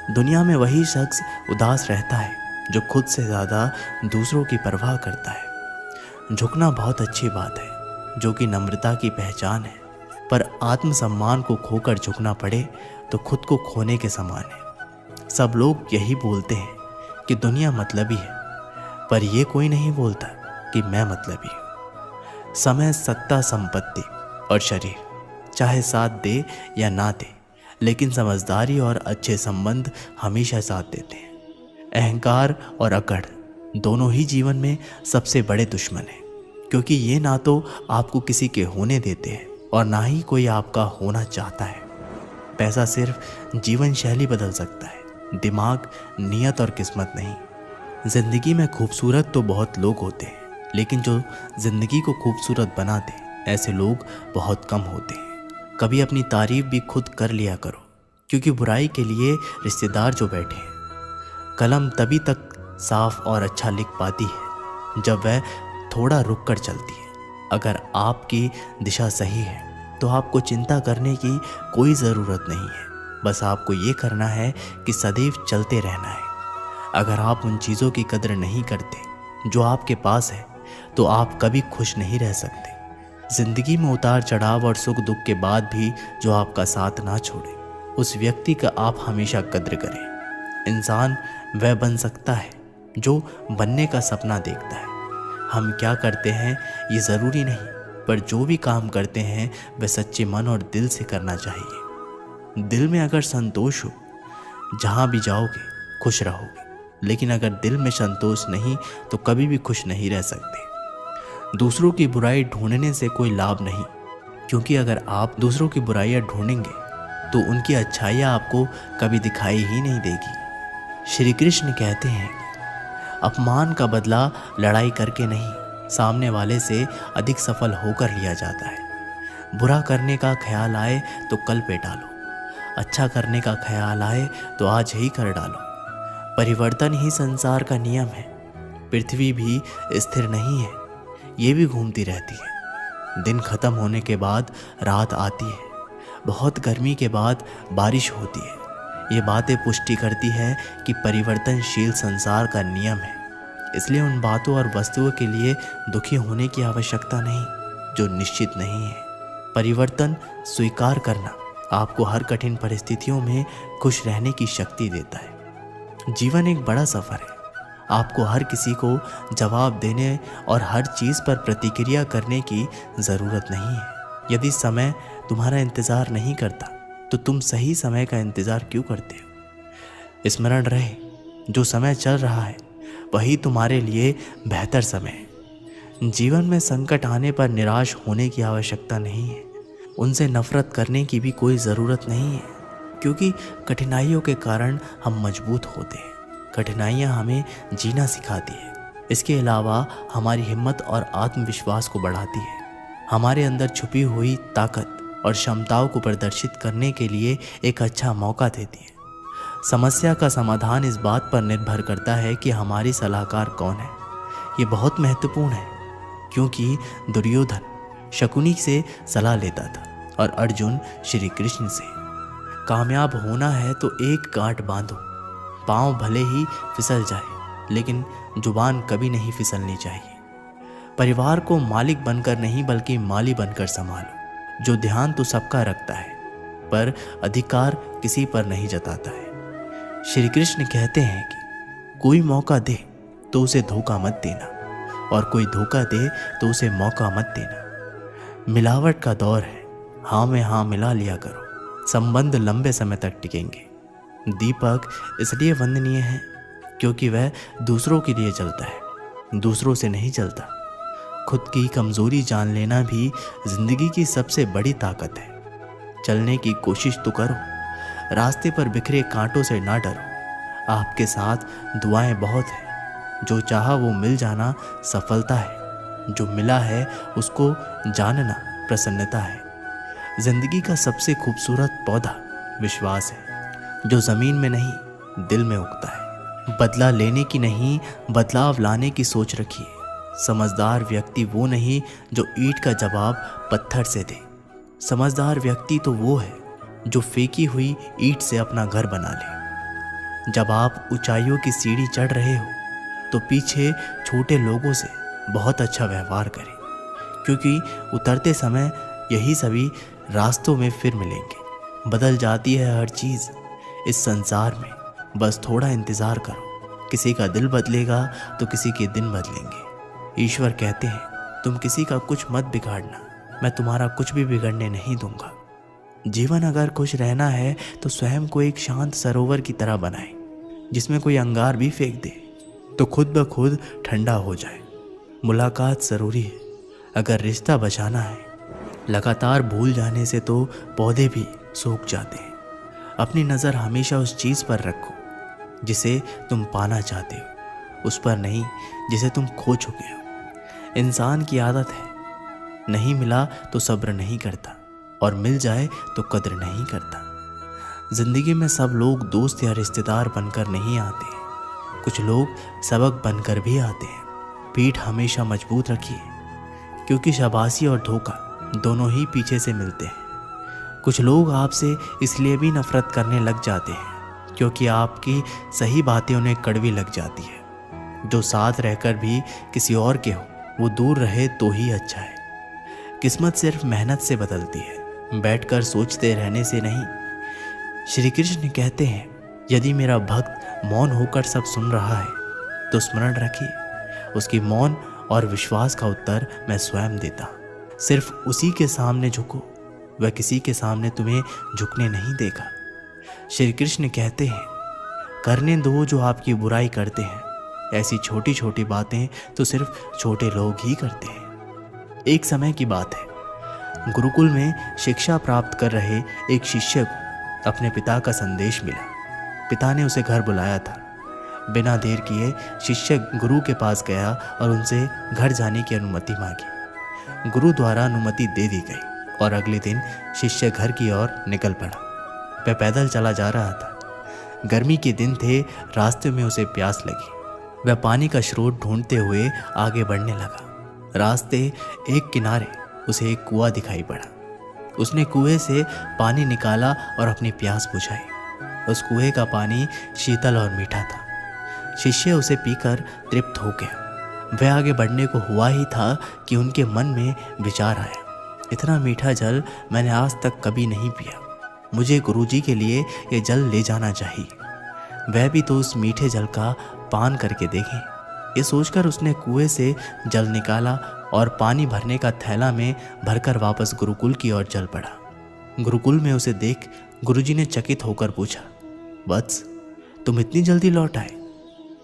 दुनिया में वही शख्स उदास रहता है जो खुद से ज़्यादा दूसरों की परवाह करता है। झुकना बहुत अच्छी बात है, जो कि नम्रता की पहचान है, पर आत्मसम्मान को खोकर झुकना पड़े तो खुद को खोने के समान है। सब लोग यही बोलते हैं कि दुनिया मतलबी है, पर यह कोई नहीं बोलता कि मैं मतलबी हूँ। समय, सत्ता, संपत्ति और शरीर चाहे साथ दे या ना दे, लेकिन समझदारी और अच्छे संबंध हमेशा साथ देते हैं। अहंकार और अकड़ दोनों ही जीवन में सबसे बड़े दुश्मन हैं, क्योंकि ये ना तो आपको किसी के होने देते हैं और ना ही कोई आपका होना चाहता है। पैसा सिर्फ जीवन शैली बदल सकता है, दिमाग, नियत और किस्मत नहीं। जिंदगी में खूबसूरत तो बहुत लोग होते हैं, लेकिन जो जिंदगी को खूबसूरत बनाते ऐसे लोग बहुत कम होते हैं। कभी अपनी तारीफ भी खुद कर लिया करो, क्योंकि बुराई के लिए रिश्तेदार जो बैठे हैं। कलम तभी तक साफ और अच्छा लिख पाती है जब वह थोड़ा रुक कर चलती है। अगर आपकी दिशा सही है तो आपको चिंता करने की कोई ज़रूरत नहीं है, बस आपको ये करना है कि सदैव चलते रहना है। अगर आप उन चीज़ों की कदर नहीं करते जो आपके पास है तो आप कभी खुश नहीं रह सकते। जिंदगी में उतार चढ़ाव और सुख दुख के बाद भी जो आपका साथ ना छोड़े, उस व्यक्ति का आप हमेशा कद्र करें। इंसान वह बन सकता है जो बनने का सपना देखता है। हम क्या करते हैं ये ज़रूरी नहीं, पर जो भी काम करते हैं वह सच्चे मन और दिल से करना चाहिए। दिल में अगर संतोष हो, जहाँ भी जाओगे खुश रहोगे, लेकिन अगर दिल में संतोष नहीं तो कभी भी खुश नहीं रह सकते। दूसरों की बुराई ढूंढने से कोई लाभ नहीं, क्योंकि अगर आप दूसरों की बुराइयां ढूंढेंगे तो उनकी अच्छाइयाँ आपको कभी दिखाई ही नहीं देगी। श्री कृष्ण कहते हैं, अपमान का बदला लड़ाई करके नहीं, सामने वाले से अधिक सफल होकर लिया जाता है। बुरा करने का ख्याल आए तो कल पे डालो, अच्छा करने का ख्याल आए तो आज ही कर डालो। परिवर्तन ही संसार का नियम है। पृथ्वी भी स्थिर नहीं है, ये भी घूमती रहती है। दिन खत्म होने के बाद रात आती है, बहुत गर्मी के बाद बारिश होती है। ये बातें पुष्टि करती है कि परिवर्तनशील संसार का नियम है। इसलिए उन बातों और वस्तुओं के लिए दुखी होने की आवश्यकता नहीं जो निश्चित नहीं है। परिवर्तन स्वीकार करना आपको हर कठिन परिस्थितियों में खुश रहने की शक्ति देता है। जीवन एक बड़ा सफ़र है। आपको हर किसी को जवाब देने और हर चीज़ पर प्रतिक्रिया करने की ज़रूरत नहीं है। यदि समय तुम्हारा इंतज़ार नहीं करता तो तुम सही समय का इंतज़ार क्यों करते हो? स्मरण रहे, जो समय चल रहा है वही तुम्हारे लिए बेहतर समय है। जीवन में संकट आने पर निराश होने की आवश्यकता नहीं है। उनसे नफरत करने की भी कोई ज़रूरत नहीं है, क्योंकि कठिनाइयों के कारण हम मजबूत होते हैं। कठिनाइयाँ हमें जीना सिखाती है। इसके अलावा हमारी हिम्मत और आत्मविश्वास को बढ़ाती है। हमारे अंदर छुपी हुई ताकत और क्षमताओं को प्रदर्शित करने के लिए एक अच्छा मौका देती है। समस्या का समाधान इस बात पर निर्भर करता है कि हमारी सलाहकार कौन है। ये बहुत महत्वपूर्ण है, क्योंकि दुर्योधन शकुनी से सलाह लेता था और अर्जुन श्री कृष्ण से। कामयाब होना है तो एक गांठ बांधो, पाँव भले ही फिसल जाए लेकिन जुबान कभी नहीं फिसलनी चाहिए। परिवार को मालिक बनकर नहीं बल्कि माली बनकर संभालो। जो ध्यान तो सबका रखता है, पर अधिकार किसी पर नहीं जताता है। श्री कृष्ण कहते हैं कि कोई मौका दे तो उसे धोखा मत देना, और कोई धोखा दे तो उसे मौका मत देना। मिलावट का दौर है, हाँ में हाँ मिला लिया करो, संबंध लंबे समय तक टिकेंगे। दीपक इसलिए वंदनीय है क्योंकि वह दूसरों के लिए जलता है, दूसरों से नहीं जलता। खुद की कमज़ोरी जान लेना भी जिंदगी की सबसे बड़ी ताकत है। चलने की कोशिश तो करो, रास्ते पर बिखरे कांटों से ना डरो। आपके साथ दुआएं बहुत हैं। जो चाहा वो मिल जाना सफलता है, जो मिला है उसको जानना प्रसन्नता है। जिंदगी का सबसे खूबसूरत पौधा विश्वास है, जो ज़मीन में नहीं दिल में उगता है। बदला लेने की नहीं, बदलाव लाने की सोच रखिए। समझदार व्यक्ति वो नहीं जो ईंट का जवाब पत्थर से दे। समझदार व्यक्ति तो वो है जो फेंकी हुई ईंट से अपना घर बना ले। जब आप ऊंचाइयों की सीढ़ी चढ़ रहे हो तो पीछे छोटे लोगों से बहुत अच्छा व्यवहार करें, क्योंकि उतरते समय यही सभी रास्तों में फिर मिलेंगे। बदल जाती है हर चीज़ इस संसार में, बस थोड़ा इंतज़ार करो। किसी का दिल बदलेगा तो किसी के दिन बदलेंगे। ईश्वर कहते हैं तुम किसी का कुछ मत बिगाड़ना, मैं तुम्हारा कुछ भी बिगड़ने नहीं दूंगा। जीवन अगर खुश रहना है तो स्वयं को एक शांत सरोवर की तरह बनाए, जिसमें कोई अंगार भी फेंक दे तो खुद ब खुद ठंडा हो जाए। मुलाकात ज़रूरी है अगर रिश्ता बचाना है। लगातार भूल जाने से तो पौधे भी सूख जाते हैं। अपनी नज़र हमेशा उस चीज़ पर रखो जिसे तुम पाना चाहते हो, उस पर नहीं जिसे तुम खो चुके हो। इंसान की आदत है, नहीं मिला तो सब्र नहीं करता और मिल जाए तो कद्र नहीं करता। जिंदगी में सब लोग दोस्त या रिश्तेदार बनकर नहीं आते, कुछ लोग सबक बनकर भी आते हैं। पीठ हमेशा मजबूत रखिए, क्योंकि शाबाशी और धोखा दोनों ही पीछे से मिलते हैं। कुछ लोग आपसे इसलिए भी नफरत करने लग जाते हैं क्योंकि आपकी सही बातें उन्हें कड़वी लग जाती है। जो साथ रहकर भी किसी और के हो वो दूर रहे तो ही अच्छा है। किस्मत सिर्फ मेहनत से बदलती है, बैठकर सोचते रहने से नहीं। श्री कृष्ण कहते हैं यदि मेरा भक्त मौन होकर सब सुन रहा है तो स्मरण रखिए उसकी मौन और विश्वास का उत्तर मैं स्वयं देता। सिर्फ उसी के सामने झुको, वह किसी के सामने तुम्हें झुकने नहीं देगा। श्री कृष्ण कहते हैं करने दो जो आपकी बुराई करते हैं। ऐसी छोटी छोटी बातें तो सिर्फ छोटे लोग ही करते हैं। एक समय की बात है, गुरुकुल में शिक्षा प्राप्त कर रहे एक शिष्य को अपने पिता का संदेश मिला। पिता ने उसे घर बुलाया था। बिना देर किए शिष्य गुरु के पास गया और उनसे घर जाने की अनुमति मांगी। गुरु द्वारा अनुमति दे दी गई और अगले दिन शिष्य घर की ओर निकल पड़ा। वह पैदल चला जा रहा था। गर्मी के दिन थे, रास्ते में उसे प्यास लगी। वह पानी का स्रोत ढूंढते हुए आगे बढ़ने लगा। रास्ते एक किनारे उसे एक कुआं दिखाई पड़ा। उसने कुएं से पानी निकाला और अपनी प्यास बुझाई। उस कुएं का पानी शीतल और मीठा था। शिष्य उसे पीकर तृप्त हो गया। वह आगे बढ़ने को हुआ ही था कि उनके मन में विचार आया, इतना मीठा जल मैंने आज तक कभी नहीं पिया। मुझे गुरुजी के लिए ये जल ले जाना चाहिए। वह भी तो उस मीठे जल का पान करके देखें। ये सोचकर उसने कुएं से जल निकाला और पानी भरने का थैला में भरकर वापस गुरुकुल की ओर चल पड़ा। गुरुकुल में उसे देख गुरुजी ने चकित होकर पूछा, वत्स, तुम इतनी जल्दी लौट आए?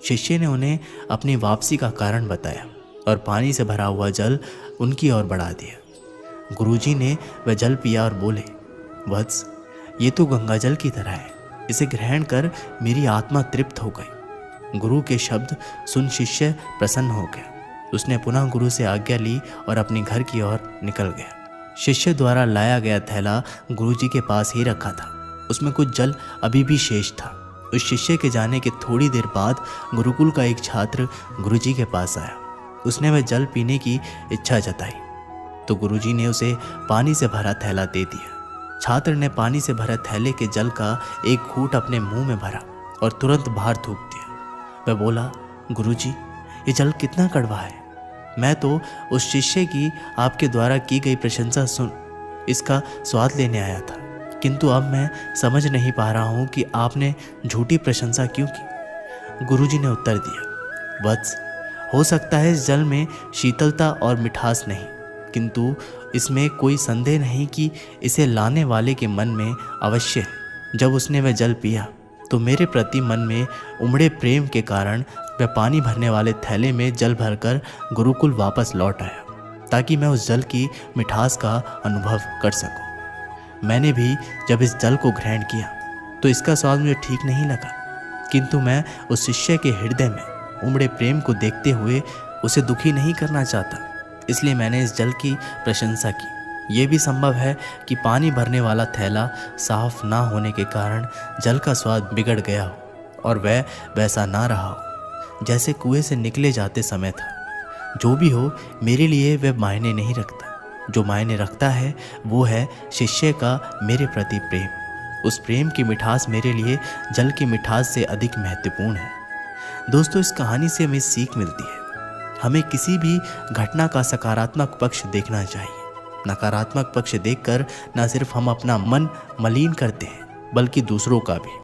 शिष्य ने उन्हें अपनी वापसी का कारण बताया और पानी से भरा हुआ जल उनकी ओर बढ़ा दिया। गुरुजी ने वह जल पिया और बोले, वत्स, ये तो गंगा जल की तरह है, इसे ग्रहण कर मेरी आत्मा तृप्त हो गई। गुरु के शब्द सुन शिष्य प्रसन्न हो गया। उसने पुनः गुरु से आज्ञा ली और अपने घर की ओर निकल गया। शिष्य द्वारा लाया गया थैला गुरुजी के पास ही रखा था। उसमें कुछ जल अभी भी शेष था। उस शिष्य के जाने के थोड़ी देर बाद गुरुकुल का एक छात्र गुरुजी के पास आया। उसने वह जल पीने की इच्छा जताई तो गुरुजी ने उसे पानी से भरा थैला दे दिया। छात्र ने पानी से भरे थैले के जल का एक घूंट अपने मुंह में भरा और तुरंत बाहर थूक दिया। वह बोला, गुरुजी, ये जल कितना कड़वा है। मैं तो उस शिष्य की आपके द्वारा की गई प्रशंसा सुन इसका स्वाद लेने आया था, किंतु अब मैं समझ नहीं पा रहा हूँ कि आपने झूठी प्रशंसा क्यों की। गुरुजी ने उत्तर दिया, वत्स, हो सकता है इस जल में शीतलता और मिठास नहीं, किंतु इसमें कोई संदेह नहीं कि इसे लाने वाले के मन में अवश्य है। जब उसने वह जल पिया तो मेरे प्रति मन में उमड़े प्रेम के कारण वह पानी भरने वाले थैले में जल भरकर गुरुकुल वापस लौट आया, ताकि मैं उस जल की मिठास का अनुभव कर सकूं। मैंने भी जब इस जल को ग्रहण किया तो इसका स्वाद मुझे ठीक नहीं लगा, किंतु मैं उस शिष्य के हृदय में उमड़े प्रेम को देखते हुए उसे दुखी नहीं करना चाहता, इसलिए मैंने इस जल की प्रशंसा की। ये भी संभव है कि पानी भरने वाला थैला साफ ना होने के कारण जल का स्वाद बिगड़ गया हो और वह वैसा ना रहा हो जैसे कुएं से निकले जाते समय था। जो भी हो, मेरे लिए वह मायने नहीं रखता। जो मायने रखता है वो है शिष्य का मेरे प्रति प्रेम। उस प्रेम की मिठास मेरे लिए जल की मिठास से अधिक महत्वपूर्ण है। दोस्तों, इस कहानी से हमें सीख मिलती है, हमें किसी भी घटना का सकारात्मक पक्ष देखना चाहिए। नकारात्मक पक्ष देखकर न सिर्फ हम अपना मन मलिन करते हैं, बल्कि दूसरों का भी।